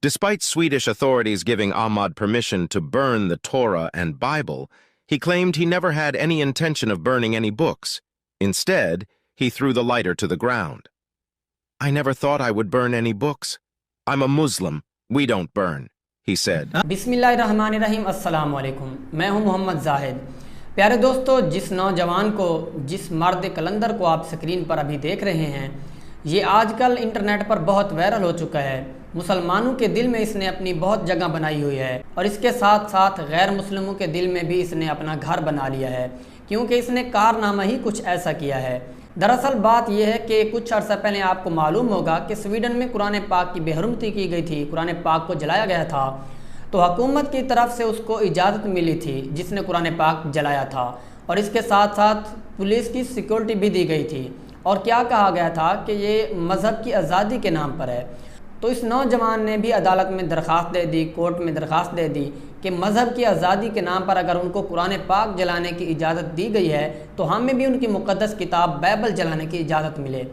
Despite Swedish authorities giving Ahmad permission to burn the Torah and Bible, he claimed he never had any intention of burning any books. Instead, he threw the lighter to the ground. "I never thought I would burn any books. I'm a Muslim. We don't burn," he said. बिस्मिल्लाहिर्रहमानिर्रहीम, अस्सलाम वालेकुम। मैं हूं मोहम्मद जाहिद। प्यारे दोस्तों, जिस नौजवान को, जिस मर्द कलंदर को आप स्क्रीन पर अभी देख रहे हैं, ये आजकल इंटरनेट पर बहुत वायरल हो चुका है। मुसलमानों के दिल में इसने अपनी बहुत जगह बनाई हुई है और इसके साथ साथ गैर मुस्लिमों के दिल में भी इसने अपना घर बना लिया है, क्योंकि इसने कारनामा ही कुछ ऐसा किया है। दरअसल बात यह है कि कुछ अर्सा पहले आपको मालूम होगा कि स्वीडन में कुरान पाक की बेहरमती की गई थी, कुरान पाक को जलाया गया था। तो हुकूमत की तरफ से उसको इजाज़त मिली थी जिसने कुरान पाक जलाया था, और इसके साथ साथ पुलिस की सिक्योरिटी भी दी गई थी। और क्या कहा गया था कि ये मज़हब की आज़ादी के नाम पर है। तो इस नौजवान ने भी अदालत में दरख्वास्त दे दी, कोर्ट में दरख्वास्त दे दी कि मज़हब की आज़ादी के नाम पर अगर उनको कुरान पाक जलाने की इजाज़त दी गई है तो हमें भी उनकी मुक़द्दस किताब बाइबल जलाने की इजाज़त मिले।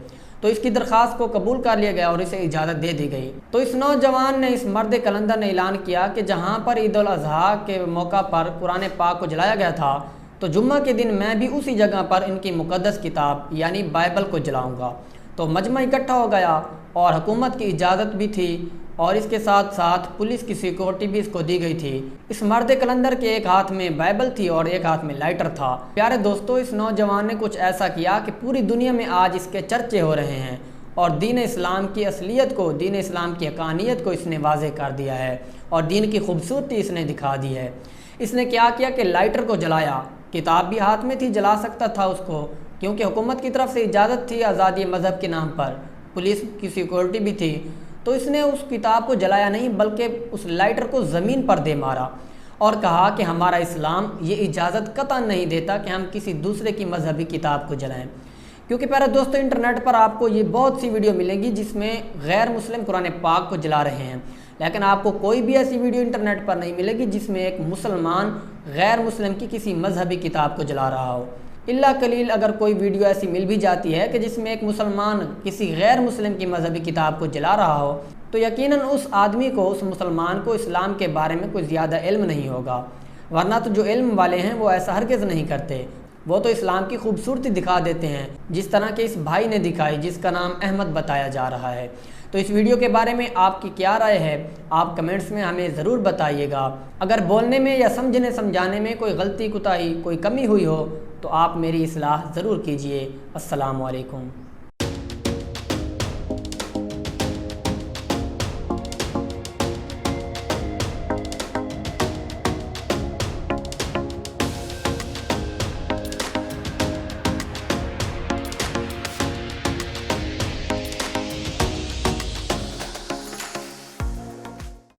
तो इसकी दरख्वास्त को कबूल कर लिया गया और इसे इजाज़त दे दी गई। तो इस नौजवान ने, इस मर्द कलंदर ने ऐलान किया कि जहाँ पर ईद उल अज़हा के मौका पर कुरान पाक को जलाया गया था, तो जुम्मा के दिन मैं भी उसी जगह पर इनकी मुक़द्दस किताब यानी बाइबल को जलाऊँगा। तो मजमा इकट्ठा हो गया और हुकूमत की इजाज़त भी थी और इसके साथ साथ पुलिस की सिक्योरिटी भी इसको दी गई थी। इस मर्द कलंदर के एक हाथ में बाइबल थी और एक हाथ में लाइटर था। प्यारे दोस्तों, इस नौजवान ने कुछ ऐसा किया कि पूरी दुनिया में आज इसके चर्चे हो रहे हैं और दीन इस्लाम की असलियत को, दीन इस्लाम की हकानियत को इसने वाज़े कर दिया है और दीन की खूबसूरती इसने दिखा दी है। इसने क्या किया कि लाइटर को जलाया, किताब भी हाथ में थी, जला सकता था उसको, क्योंकि हुकूमत की तरफ से इजाज़त थी आज़ादी मज़हब के नाम पर, पुलिस की सिक्योरिटी भी थी। तो इसने उस किताब को जलाया नहीं, बल्कि उस लाइटर को ज़मीन पर दे मारा और कहा कि हमारा इस्लाम ये इजाज़त कतई नहीं देता कि हम किसी दूसरे की मजहबी किताब को जलाएं। क्योंकि प्यारे दोस्तों, इंटरनेट पर आपको ये बहुत सी वीडियो मिलेंगी जिसमें गैर मुस्लिम कुरान पाक को जला रहे हैं, लेकिन आपको कोई भी ऐसी वीडियो इंटरनेट पर नहीं मिलेगी जिसमें एक मुसलमान गैर मुस्लिम की किसी मजहबी किताब को जला रहा हो। इल्ला कलील अगर कोई वीडियो ऐसी मिल भी जाती है कि जिसमें एक मुसलमान किसी गैर मुस्लिम की मजहबी किताब को जला रहा हो, तो यकीनन उस आदमी को, उस मुसलमान को इस्लाम के बारे में कोई ज़्यादा इल्म नहीं होगा। वरना तो जो इल्म वाले हैं वो ऐसा हरगिज़ नहीं करते, वो तो इस्लाम की खूबसूरती दिखा देते हैं, जिस तरह के इस भाई ने दिखाई जिसका नाम अहमद बताया जा रहा है। तो इस वीडियो के बारे में आपकी क्या राय है, आप कमेंट्स में हमें ज़रूर बताइएगा। अगर बोलने में या समझाने में कोई गलती, कोताही, कोई कमी हुई हो तो आप मेरी इस्लाह ज़रूर कीजिए। अस्सलामु अलैकुम।